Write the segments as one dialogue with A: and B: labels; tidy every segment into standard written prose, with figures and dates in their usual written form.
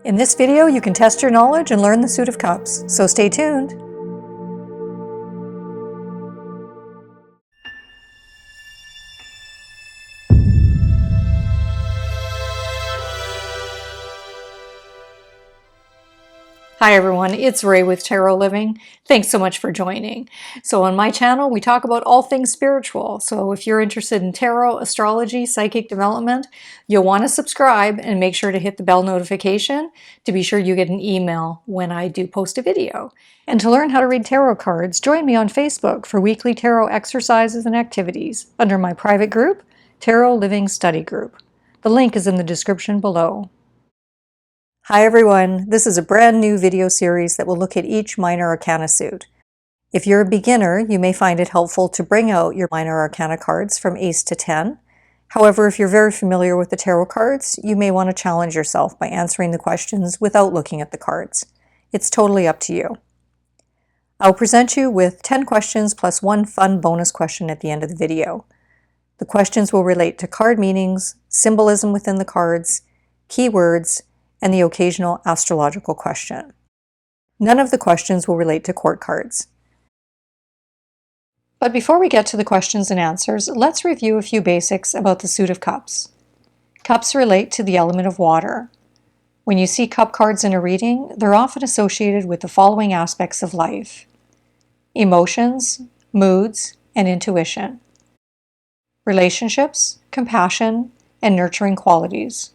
A: In this video, you can test your knowledge and learn the Suit of Cups, so stay tuned. Hi everyone, it's Ray with Tarot Living. Thanks so much for joining. So on my channel, we talk about all things spiritual. So if you're interested in tarot, astrology, psychic development, you'll want to subscribe and make sure to hit the bell notification to be sure you get an email when I do post a video. And to learn how to read tarot cards, join me on Facebook for weekly tarot exercises and activities under my private group, Tarot Living Study Group. The link is in the description below. Hi everyone, this is a brand new video series that will look at each minor arcana suit. If you're a beginner, you may find it helpful to bring out your minor arcana cards from Ace to 10. However, if you're very familiar with the tarot cards, you may want to challenge yourself by answering the questions without looking at the cards. It's totally up to you. I'll present you with 10 questions plus one fun bonus question at the end of the video. The questions will relate to card meanings, symbolism within the cards, keywords, and the occasional astrological question. None of the questions will relate to court cards. But before we get to the questions and answers, let's review a few basics about the Suit of Cups. Cups relate to the element of water. When you see cup cards in a reading, they're often associated with the following aspects of life: emotions, moods, and intuition, relationships, compassion, and nurturing qualities,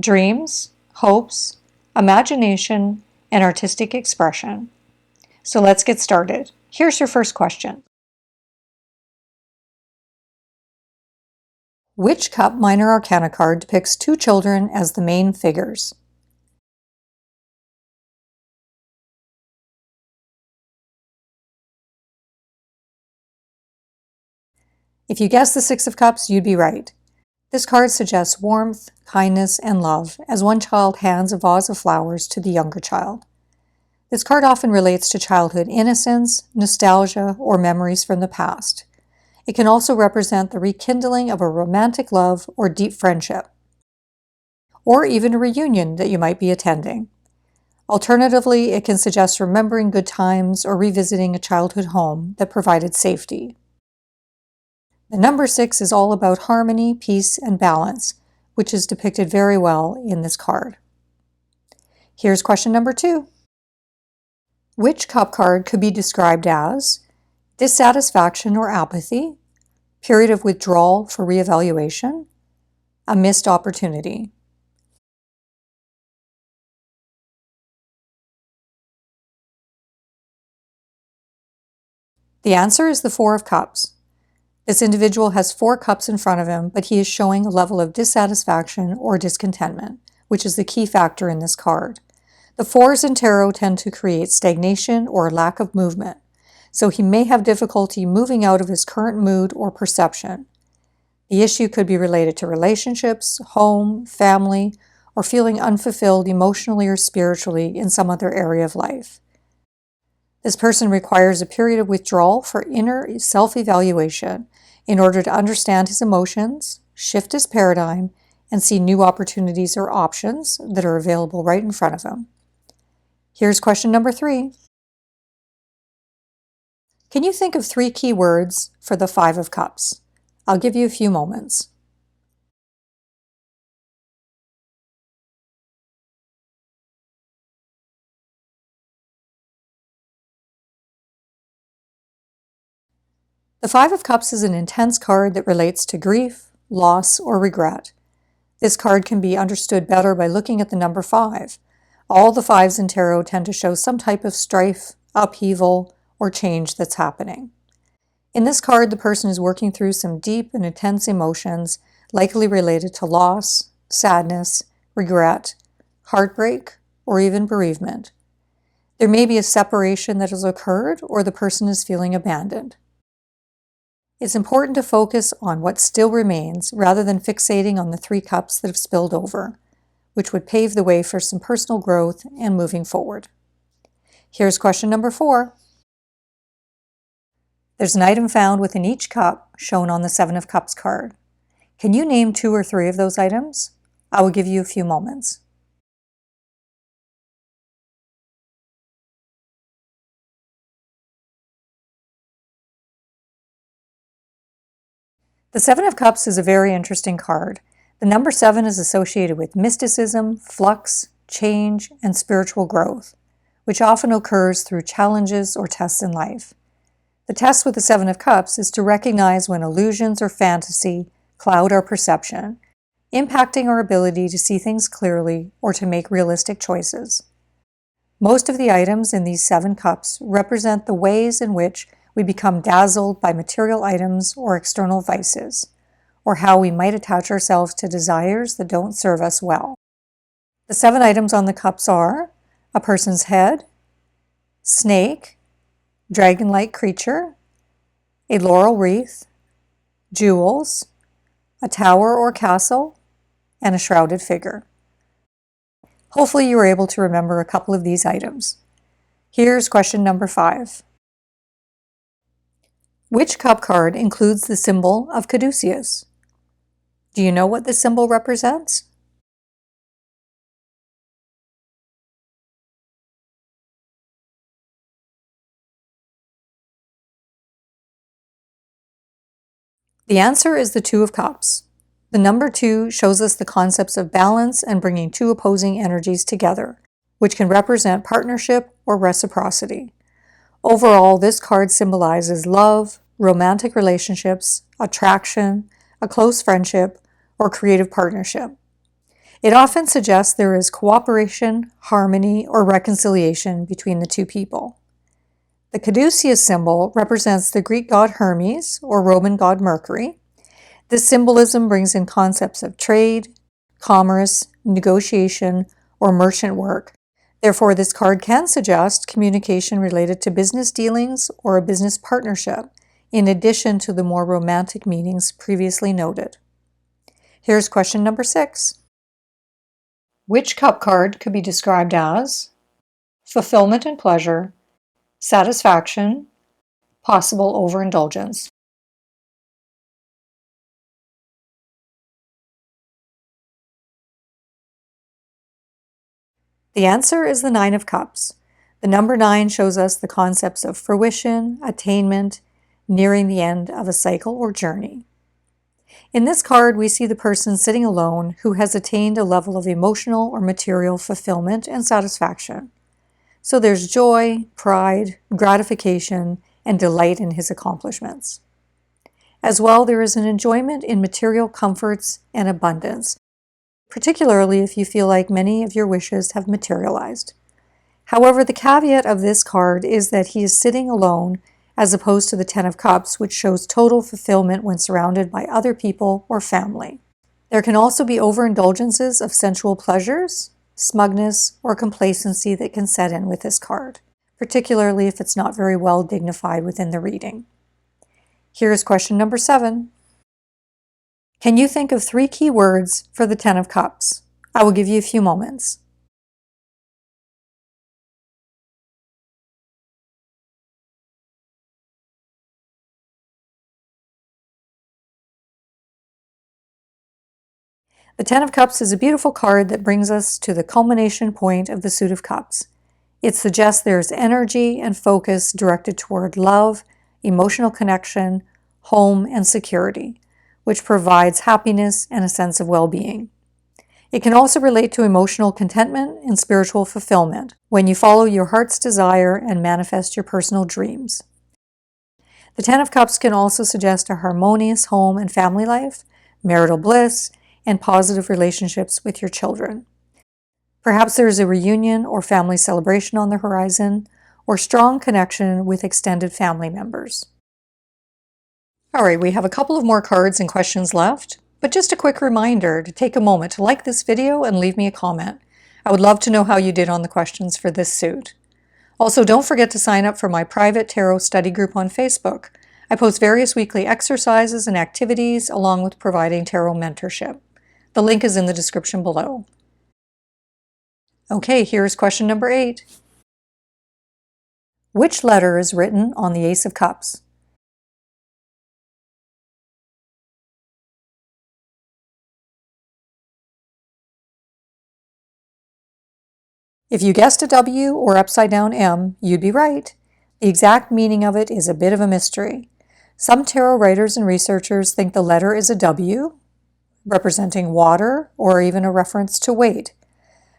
A: dreams, hopes, imagination, and artistic expression. So let's get started. Here's your first question. Which cup minor arcana card depicts two children as the main figures? If you guessed the Six of Cups, you'd be right. This card suggests warmth, kindness, and love as one child hands a vase of flowers to the younger child. This card often relates to childhood innocence, nostalgia, or memories from the past. It can also represent the rekindling of a romantic love or deep friendship, or even a reunion that you might be attending. Alternatively, it can suggest remembering good times or revisiting a childhood home that provided safety. The number 6 is all about harmony, peace, and balance, which is depicted very well in this card. Here's question number 2. Which cup card could be described as dissatisfaction or apathy, period of withdrawal for reevaluation, a missed opportunity? The answer is the Four of Cups. This individual has 4 cups in front of him, but he is showing a level of dissatisfaction or discontentment, which is the key factor in this card. The fours in tarot tend to create stagnation or lack of movement, so he may have difficulty moving out of his current mood or perception. The issue could be related to relationships, home, family, or feeling unfulfilled emotionally or spiritually in some other area of life. This person requires a period of withdrawal for inner self-evaluation in order to understand his emotions, shift his paradigm, and see new opportunities or options that are available right in front of him. Here's question number 3. Can you think of 3 key words for the Five of Cups? I'll give you a few moments. The Five of Cups is an intense card that relates to grief, loss, or regret. This card can be understood better by looking at the number 5. All the 5s in tarot tend to show some type of strife, upheaval, or change that's happening. In this card, the person is working through some deep and intense emotions, likely related to loss, sadness, regret, heartbreak, or even bereavement. There may be a separation that has occurred, or the person is feeling abandoned. It's important to focus on what still remains rather than fixating on the 3 cups that have spilled over, which would pave the way for some personal growth and moving forward. Here's question number 4. There's an item found within each cup shown on the Seven of Cups card. Can you name 2 or 3 of those items? I will give you a few moments. The Seven of Cups is a very interesting card. The number 7 is associated with mysticism, flux, change, and spiritual growth, which often occurs through challenges or tests in life. The test with the Seven of Cups is to recognize when illusions or fantasy cloud our perception, impacting our ability to see things clearly or to make realistic choices. Most of the items in these 7 cups represent the ways in which we become dazzled by material items or external vices, or how we might attach ourselves to desires that don't serve us well. The 7 items on the cups are a person's head, snake, dragon-like creature, a laurel wreath, jewels, a tower or castle, and a shrouded figure. Hopefully you were able to remember a couple of these items. Here's question number 5. Which cup card includes the symbol of caduceus? Do you know what this symbol represents? The answer is the Two of Cups. The number 2 shows us the concepts of balance and bringing two opposing energies together, which can represent partnership or reciprocity. Overall, this card symbolizes love, romantic relationships, attraction, a close friendship, or creative partnership. It often suggests there is cooperation, harmony, or reconciliation between the two people. The caduceus symbol represents the Greek god Hermes or Roman god Mercury. This symbolism brings in concepts of trade, commerce, negotiation, or merchant work. Therefore, this card can suggest communication related to business dealings or a business partnership, in addition to the more romantic meanings previously noted. Here's question number 6. Which cup card could be described as fulfillment and pleasure, satisfaction, possible overindulgence? The answer is the Nine of Cups. The number 9 shows us the concepts of fruition, attainment, nearing the end of a cycle or journey. In this card, we see the person sitting alone who has attained a level of emotional or material fulfillment and satisfaction. So there's joy, pride, gratification, and delight in his accomplishments. As well, there is an enjoyment in material comforts and abundance, particularly if you feel like many of your wishes have materialized. However, the caveat of this card is that he is sitting alone as opposed to the Ten of Cups, which shows total fulfillment when surrounded by other people or family. There can also be overindulgences of sensual pleasures, smugness, or complacency that can set in with this card, particularly if it's not very well dignified within the reading. Here's question number 7. Can you think of 3 key words for the Ten of Cups? I will give you a few moments. The Ten of Cups is a beautiful card that brings us to the culmination point of the Suit of Cups. It suggests there's energy and focus directed toward love, emotional connection, home, and security, which provides happiness and a sense of well-being. It can also relate to emotional contentment and spiritual fulfillment when you follow your heart's desire and manifest your personal dreams. The Ten of Cups can also suggest a harmonious home and family life, marital bliss, and positive relationships with your children. Perhaps there is a reunion or family celebration on the horizon, or strong connection with extended family members. All right, we have a couple of more cards and questions left, but just a quick reminder to take a moment to like this video and leave me a comment. I would love to know how you did on the questions for this suit. Also, don't forget to sign up for my private tarot study group on Facebook. I post various weekly exercises and activities along with providing tarot mentorship. The link is in the description below. Okay, here's question number 8. Which letter is written on the Ace of Cups? If you guessed a W or upside down M, you'd be right. The exact meaning of it is a bit of a mystery. Some tarot writers and researchers think the letter is a W, representing water, or even a reference to weight.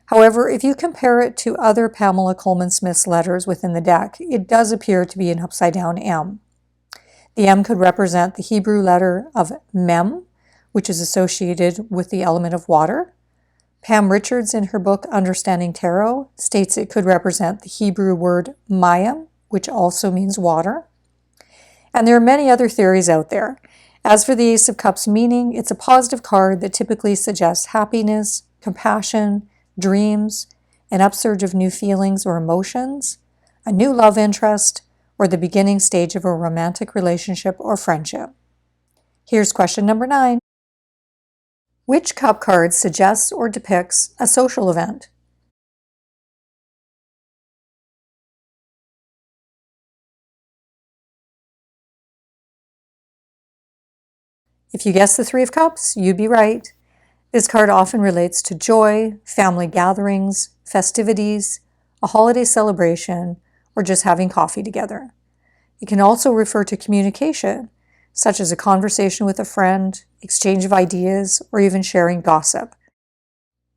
A: However, if you compare it to other Pamela Coleman Smith's letters within the deck, it does appear to be an upside-down M. The M could represent the Hebrew letter of Mem, which is associated with the element of water. Pam Richards, in her book Understanding Tarot, states it could represent the Hebrew word Mayim, which also means water. And there are many other theories out there. As for the Ace of Cups meaning, it's a positive card that typically suggests happiness, compassion, dreams, an upsurge of new feelings or emotions, a new love interest, or the beginning stage of a romantic relationship or friendship. Here's question number 9. Which cup card suggests or depicts a social event? If you guessed the Three of Cups, you'd be right. This card often relates to joy, family gatherings, festivities, a holiday celebration, or just having coffee together. It can also refer to communication, such as a conversation with a friend, exchange of ideas, or even sharing gossip.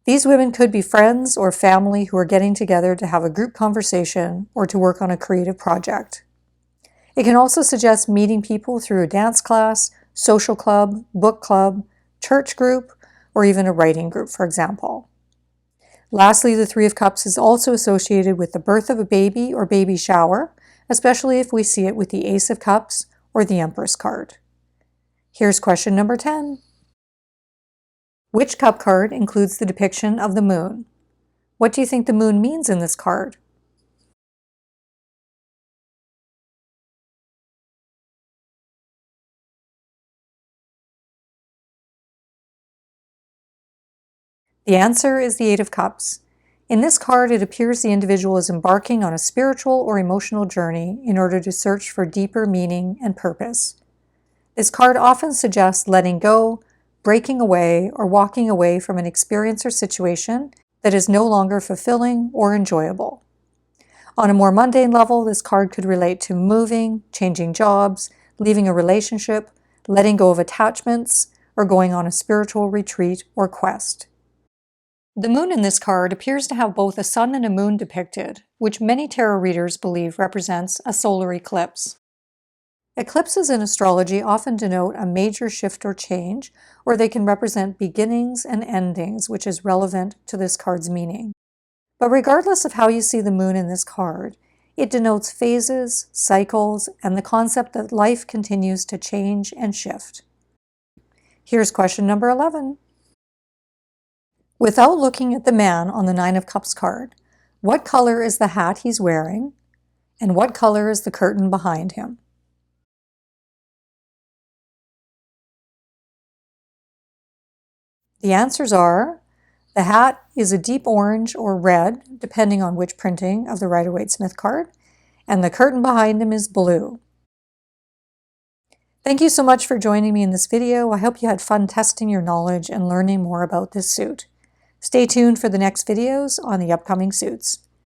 A: These women could be friends or family who are getting together to have a group conversation or to work on a creative project. It can also suggest meeting people through a dance class, social club, book club, church group, or even a writing group, for example. Lastly, the Three of Cups is also associated with the birth of a baby or baby shower, especially if we see it with the Ace of Cups or the Empress card. Here's question number 10. Which cup card includes the depiction of the moon? What do you think the moon means in this card? The answer is the Eight of Cups. In this card, it appears the individual is embarking on a spiritual or emotional journey in order to search for deeper meaning and purpose. This card often suggests letting go, breaking away, or walking away from an experience or situation that is no longer fulfilling or enjoyable. On a more mundane level, this card could relate to moving, changing jobs, leaving a relationship, letting go of attachments, or going on a spiritual retreat or quest. The moon in this card appears to have both a sun and a moon depicted, which many tarot readers believe represents a solar eclipse. Eclipses in astrology often denote a major shift or change, or they can represent beginnings and endings, which is relevant to this card's meaning. But regardless of how you see the moon in this card, it denotes phases, cycles, and the concept that life continues to change and shift. Here's question number 11. Without looking at the man on the Nine of Cups card, what color is the hat he's wearing, and what color is the curtain behind him? The answers are: the hat is a deep orange or red, depending on which printing of the Rider Waite Smith card, and the curtain behind him is blue. Thank you so much for joining me in this video. I hope you had fun testing your knowledge and learning more about this suit. Stay tuned for the next videos on the upcoming suits.